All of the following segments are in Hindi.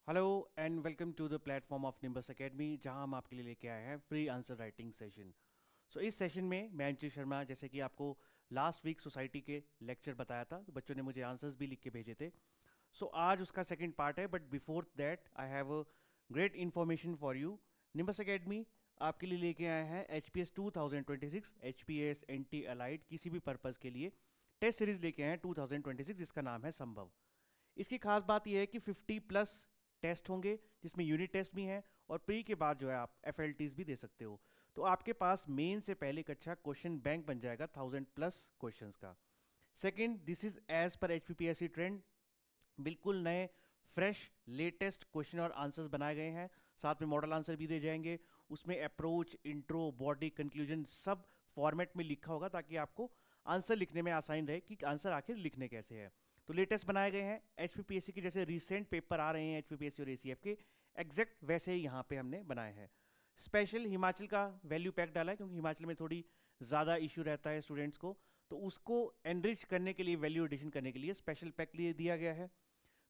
Hello and welcome to the platform of Nimbus Academy, जहां हम आपके लिए लेके आए हैं free answer writing session. So इस सेशन में मैं अंशु शर्मा, जैसे कि आपको लास्ट वीक सोसाइटी के लेक्चर बताया था, तो बच्चों ने मुझे आंसर्स भी लिख के भेजे थे। सो आज उसका सेकंड पार्ट है, but before that I have a great information for you. Nimbus Academy आपके लिए लेके आए हैं H P S 2026, H P S N T allied किसी भी पर्पज़ के लिए टेस्ट सीरीज लेके आए हैं 2026, जिसका नाम है संभव। इसकी खास बात यह है कि 50+ टेस्ट होंगे, जिसमें यूनिट टेस्ट भी हैं, और प्री के बाद जो है आप एफ भी दे सकते हो। तो आपके पास मेन से पहले एक अच्छा क्वेश्चन बैंक बन जाएगा 1000+ क्वेश्चंस का। Second, this is as per H trend, बिल्कुल नए फ्रेश लेटेस्ट क्वेश्चन और आंसर्स बनाए गए हैं। साथ में मॉडल आंसर भी दे जाएंगे। उसमें अप्रोच, इंट्रो, बॉडी, कंक्लूजन सब फॉर्मेट में लिखा होगा, ताकि आपको आंसर लिखने में आसान रहे कि आंसर आखिर लिखने कैसे है। तो लेटेस्ट बनाए गए हैं एच के, जैसे रिसेंट पेपर आ रहे हैं एच और ACF के, एग्जैक्ट वैसे ही यहाँ पे हमने बनाए हैं। स्पेशल हिमाचल का वैल्यू पैक डाला है, क्योंकि हिमाचल में थोड़ी ज़्यादा इशू रहता है स्टूडेंट्स को, तो उसको एनरिच करने के लिए, वैल्यू एडिशन करने के लिए स्पेशल पैक लिए दिया गया है।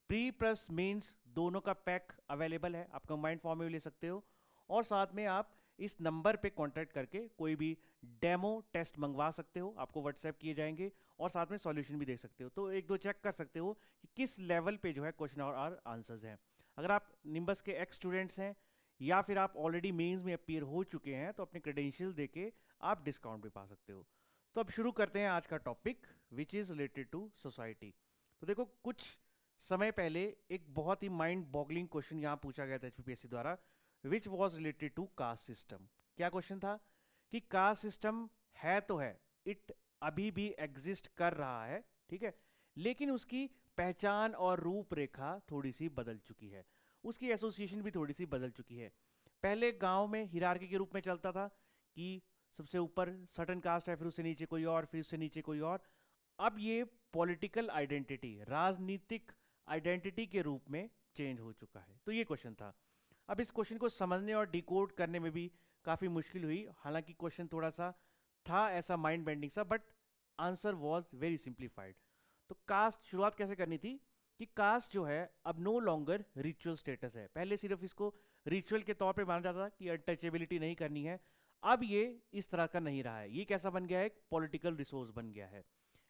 प्री प्लस मेंस दोनों का पैक अवेलेबल है, आप कंबाइंड फॉर्म में भी ले सकते हो। और साथ में आप इस नंबर पे कांटेक्ट करके कोई भी डेमो टेस्ट मंगवा सकते हो, आपको व्हाट्सएप किए जाएंगे, और साथ में सॉल्यूशन भी देख सकते हो। तो एक दो चेक कर सकते हो कि किस लेवल पे जो है क्वेश्चन और आंसर्स हैं। अगर आप निम्बस के एक्स स्टूडेंट्स हैं, या फिर आप ऑलरेडी मेंस में अपीयर हो चुके हैं, तो अपने क्रेडेंशियल देके आप डिस्काउंट भी पा सकते हो। तो अब शुरू करते हैं आज का topic, which is related to society. तो देखो, कुछ समय पहले एक बहुत ही माइंड बॉगलिंग क्वेश्चन यहाँ पूछा गया था एचपीपीएससी द्वारा, which was related to caste system. क्या क्वेश्चन था कि कास्ट सिस्टम है तो है, इट अभी भी एग्जिस्ट कर रहा है, ठीक है, लेकिन उसकी पहचान और रूपरेखा थोड़ी सी बदल चुकी है, उसकी एसोसिएशन भी थोड़ी सी बदल चुकी है। पहले गांव में हिरार्की के रूप में चलता था कि सबसे ऊपर सर्टन कास्ट है, फिर उससे नीचे कोई और, फिर उससे नीचे कोई और। अब ये पॉलिटिकल आइडेंटिटी, राजनीतिक आइडेंटिटी के रूप में चेंज हो चुका है। तो ये क्वेश्चन था। अब इस क्वेश्चन को समझने और डिकोड करने में भी काफ़ी मुश्किल हुई, हालांकि क्वेश्चन थोड़ा सा था ऐसा माइंड बेंडिंग सा, but answer was very simplified. तो कास्ट शुरुआत कैसे करनी थी कि कास्ट जो है अब नो लॉन्गर रिचुअल स्टेटस है। पहले सिर्फ इसको रिचुअल के तौर पे माना जाता था कि अनटचेबिलिटी नहीं करनी है, अब ये इस तरह का नहीं रहा है, ये कैसा बन गया है, एक पॉलिटिकल रिसोर्स बन गया है।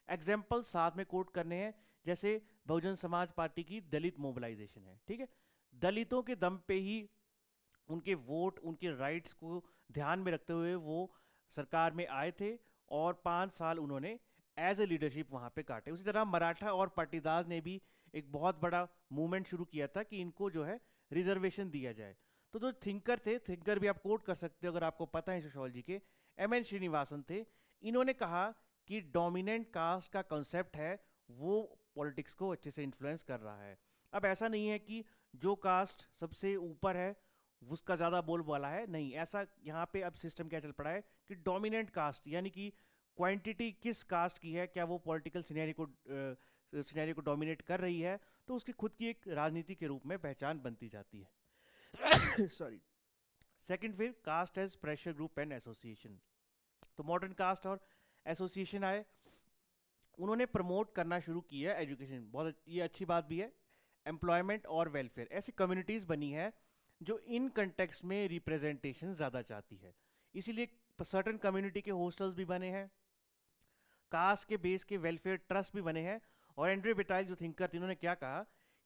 एग्जाम्पल साथ में कोट करने हैं, जैसे बहुजन समाज पार्टी की दलित मोबिलाइजेशन है, ठीक है, दलितों के दम पे ही उनके वोट, उनके राइट्स को ध्यान में रखते हुए वो सरकार में आए थे, और 5 साल उन्होंने एज ए लीडरशिप वहाँ पे काटे। उसी तरह मराठा और पाटीदार ने भी एक बहुत बड़ा मूवमेंट शुरू किया था कि इनको जो है रिजर्वेशन दिया जाए। तो जो थिंकर थे, थिंकर भी आप कोट कर सकते हो अगर आपको पता है सोशोलॉजी के, MN श्रीनिवासन थे। इन्होंने कहा कि डोमिनेंट कास्ट का कॉन्सेप्ट है वो पॉलिटिक्स को अच्छे से इन्फ्लुएंस कर रहा है। अब ऐसा नहीं है कि जो कास्ट सबसे ऊपर है उसका ज़्यादा बोलबाला है, नहीं, ऐसा यहाँ पे अब सिस्टम क्या चल पड़ा है कि डोमिनेंट कास्ट, यानी कि क्वांटिटी किस कास्ट की है, क्या वो पॉलिटिकल सिनेरियो को डोमिनेट कर रही है, तो उसकी खुद की एक राजनीति के रूप में पहचान बनती जाती है। सॉरी। सेकंड, फिर caste as pressure group and association. तो मॉडर्न कास्ट और एसोसिएशन आए, उन्होंने प्रमोट करना शुरू किया एजुकेशन, बहुत ये अच्छी बात भी है, एम्प्लॉयमेंट और वेलफेयर। ऐसी कम्युनिटीज़ बनी है जो इन कंटेक्स्ट में रिप्रेजेंटेशन ज़्यादा चाहती है, इसीलिए सर्टन कम्युनिटी के हॉस्टल्स भी बने हैं, कास्ट के बेस के वेलफेयर ट्रस्ट भी बने हैं। और एंड्रे बेटाइल जो थिंकर थे, इन्होंने क्या कहा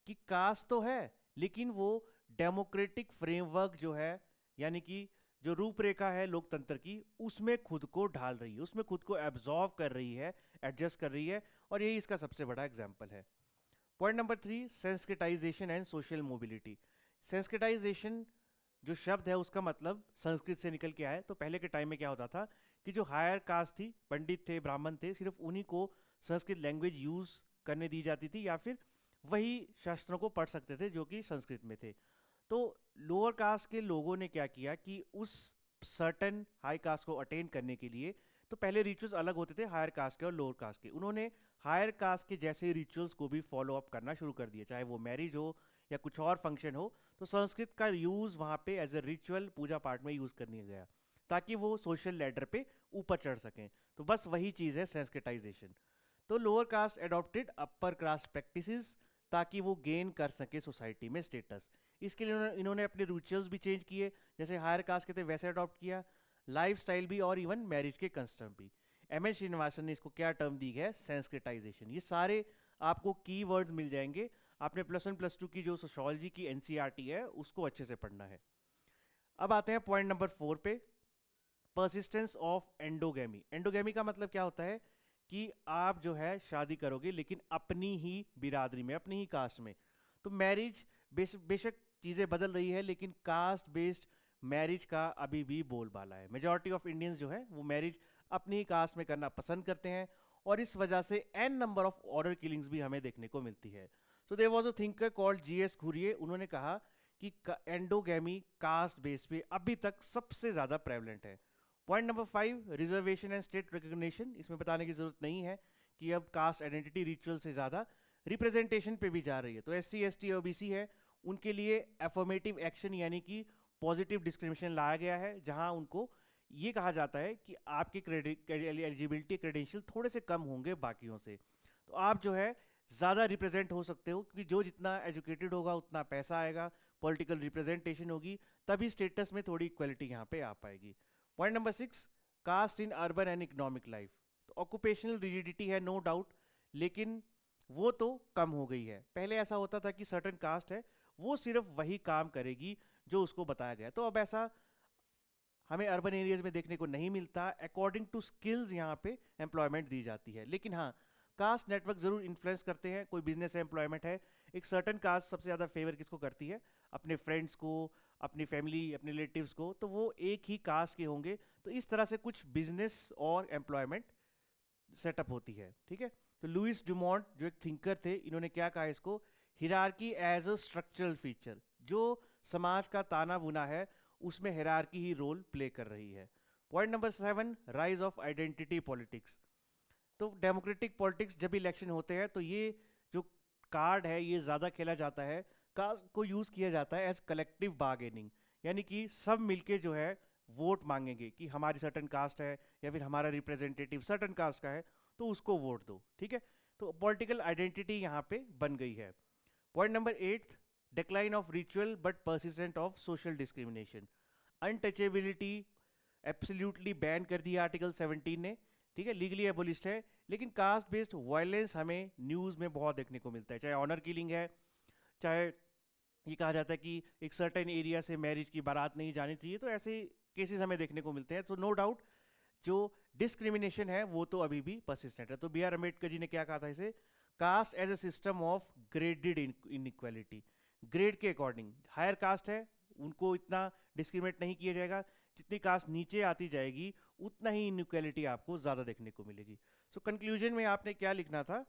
कि कास्ट तो है, लेकिन वो डेमोक्रेटिक फ्रेमवर्क जो है, यानी कि जो रूपरेखा है लोकतंत्र की, उसमें खुद को ढाल रही है, उसमें खुद को एब्जॉर्व कर रही है, एडजस्ट कर रही है, और यही इसका सबसे बड़ा एग्जाम्पल है। Point number 3, sanskritization and social mobility. Sanskritization जो शब्द है उसका मतलब संस्कृत से निकल के आया। तो पहले के टाइम में क्या होता था कि जो हायर कास्ट थी, पंडित थे, ब्राह्मण थे, सिर्फ उन्हीं को संस्कृत लैंग्वेज यूज करने दी जाती थी, या फिर वही शास्त्रों को पढ़ सकते थे जो कि संस्कृत में थे। तो लोअर कास्ट के लोगों ने क्या किया कि उस सर्टन हाई कास्ट को अटेन करने के लिए, तो पहले रिचुअल्स अलग होते थे हायर कास्ट के और लोअर कास्ट के, उन्होंने हायर कास्ट के जैसे रिचुअल्स को भी फॉलो अप करना शुरू कर दिया, चाहे वो मैरिज हो या कुछ और फंक्शन हो, तो संस्कृत का यूज़ वहाँ पे एज ए रिचुअल पूजा पाठ में यूज़ करने गया, ताकि वो सोशल लैडर पे ऊपर चढ़ सकें। तो बस वही चीज़ है संस्कृताइजेशन। तो lower caste adopted upper caste practices, ताकि वो गेन कर सके सोसाइटी में स्टेटस। इसके लिए इन्होंने अपने रिचुअल्स भी चेंज किए, जैसे हायर कास्ट के थे वैसे अडॉप्ट किया, लाइफस्टाइल भी और इवन मैरिज के कस्टम भी। एम एस श्रीनिवासन ने इसको क्या टर्म दी है, सेंस्क्रिटाइजेशन। ये सारे आपको की वर्ड मिल जाएंगे। आपने +1 +2 की जो सोशोलॉजी की एनसीईआरटी है उसको अच्छे से पढ़ना है। अब आते हैं पॉइंट नंबर 4 पे, परसिस्टेंस ऑफ एंडोगेमी। एंडोगेमी का मतलब क्या होता है कि आप जो है शादी करोगे लेकिन अपनी ही बिरादरी में, अपनी ही कास्ट में। तो मैरिज बेशक चीज़ें बदल रही है, लेकिन कास्ट बेस्ड मैरिज का अभी भी बोलबाला है। मेजॉरिटी ऑफ इंडियंस जो है वो मैरिज अपनी ही कास्ट में करना पसंद करते हैं, और इस वजह से an number of order killings भी हमें देखने को मिलती है। So there was a thinker called G घुरिये। उन्होंने कहा कि एंडोगेमी कास्ट बेस पे अभी तक सबसे ज़्यादा प्रेवलेंट है। Point number 5, reservation and state recognition. इसमें बताने की जरूरत नहीं है कि अब कास्ट आइडेंटिटी रिचुअल से ज़्यादा रिप्रेजेंटेशन पे भी जा रही है। तो SC ST ओबीसी है, उनके लिए एफर्मेटिव एक्शन यानी कि पॉजिटिव डिस्क्रिमिनेशन लाया गया है, जहां उनको ये कहा जाता है कि आपके एलिजिबिलिटी क्रेडेंशियल थोड़े से कम होंगे बाकियों से, तो आप जो है ज़्यादा रिप्रेजेंट हो सकते हो, क्योंकि जो जितना एजुकेटेड होगा उतना पैसा आएगा, पॉलिटिकल रिप्रेजेंटेशन होगी, तभी स्टेटस में थोड़ी इक्वलिटी यहाँ पे आ पाएगी। Point number 6, caste in urban and economic life. तो ऑक्यूपेशनल रिजिडिटी है नो डाउट, लेकिन वो तो कम हो गई है। पहले ऐसा होता था कि सर्टेन कास्ट है वो सिर्फ वही काम करेगी जो उसको बताया गया, तो अब ऐसा हमें अर्बन एरियाज में देखने को नहीं मिलता। अकॉर्डिंग टू स्किल्स यहाँ पे एम्प्लॉयमेंट दी जाती है, लेकिन हाँ कास्ट नेटवर्क जरूर इन्फ्लुएंस करते हैं। कोई बिजनेस एम्प्लॉयमेंट है, एक सर्टेन कास्ट सबसे ज़्यादा फेवर किसको करती है, अपने फ्रेंड्स को, अपनी फैमिली, अपने रिलेटिव्स को, तो वो एक ही कास्ट के होंगे। तो इस तरह से कुछ बिजनेस और एम्प्लॉयमेंट सेटअप होती है, ठीक है। तो लुइस डुमोंट जो एक थिंकर थे, इन्होंने क्या कहा इसको, hierarchy as a structural feature. जो समाज का ताना बुना है उसमें हिरार्की ही रोल प्ले कर रही है। Point number 7, rise of identity politics. तो डेमोक्रेटिक पॉलिटिक्स जब इलेक्शन होते हैं तो ये जो कार्ड है ये ज़्यादा खेला जाता है, कास्ट को यूज़ किया जाता है एज कलेक्टिव बार्गेनिंग, यानी कि सब मिलके जो है वोट मांगेंगे कि हमारी सर्टन कास्ट है या फिर हमारा रिप्रेजेंटेटिव सर्टन कास्ट का है तो उसको वोट दो, ठीक है। तो पॉलिटिकल आइडेंटिटी यहाँ पे बन गई है। Point number 8, decline of ritual but persistent of social discrimination. Untouchability absolutely ban कर दिया आर्टिकल 17 ने, ठीक है, लीगली एबोलिश्ड है, लेकिन कास्ट बेस्ड वायलेंस हमें न्यूज़ में बहुत देखने को मिलता है। चाहे ऑनर किलिंग है, चाहे ये कहा जाता है कि एक सर्टेन एरिया से मैरिज की बारात नहीं जानी चाहिए, तो ऐसे केसेस हमें देखने को मिलते हैं। तो नो डाउट जो डिस्क्रिमिनेशन है वो तो अभी भी परसिस्टेंट है। तो BR अम्बेडकर जी ने क्या कहा था इसे, caste as a system of graded inequality. Grade के अकॉर्डिंग हायर कास्ट है उनको इतना डिस्क्रिमिनेट नहीं किया जाएगा, जितनी कास्ट नीचे आती जाएगी उतना ही इनइक्वालिटी आपको ज़्यादा देखने को मिलेगी। सो कंक्लूजन में आपने क्या लिखना था,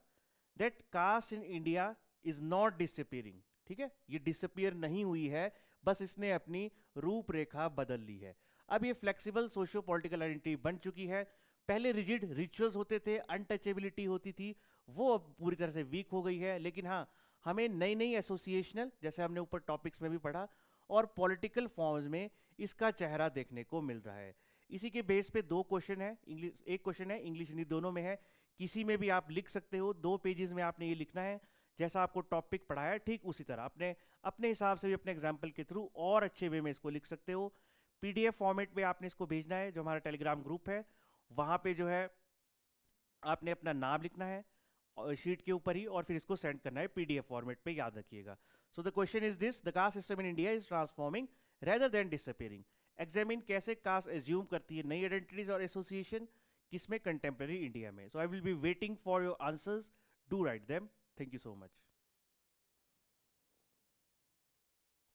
that caste in India is not disappearing, ठीक है, ये डिसअपियर नहीं हुई है, बस इसने अपनी रूपरेखा बदल ली है। अब ये फ्लेक्सिबल सोशियो पॉलिटिकल आइडेंटिटी बन चुकी है। पहले रिजिड रिचुअल्स होते थे, अनटचेबिलिटी होती थी, वो अब पूरी तरह से वीक हो गई है। लेकिन हाँ, हमें नई नई एसोसिएशनल, जैसे हमने ऊपर टॉपिक्स में भी पढ़ा, और पॉलिटिकल फॉर्म्स में इसका चेहरा देखने को मिल रहा है। इसी के बेस पे 2 क्वेश्चन है, इंग्लिश एक क्वेश्चन है, इंग्लिश हिंदी दोनों में है, किसी में भी आप लिख सकते हो। 2 पेजेस में आपने ये लिखना है, जैसा आपको टॉपिक पढ़ाया ठीक उसी तरह अपने अपने हिसाब से भी अपने एग्जाम्पल के थ्रू और अच्छे वे में इसको लिख सकते हो। PDF फॉर्मेट में आपने इसको भेजना है, जो हमारा टेलीग्राम ग्रुप है वहाँ पे जो है आपने अपना नाम लिखना है शीट के ऊपर ही, और फिर इसको सेंड करना है PDF फॉर्मेट पे, याद रखिएगा। So the question is this, the caste system in India is transforming rather than disappearing. Examine कैसे कास्ट एज्यूम करती है नई आइडेंटिटीज और एसोसिएशन, किसमें, कंटेम्प्रेरी इंडिया में। So I will be waiting for your answers, do write them. Thank you so much.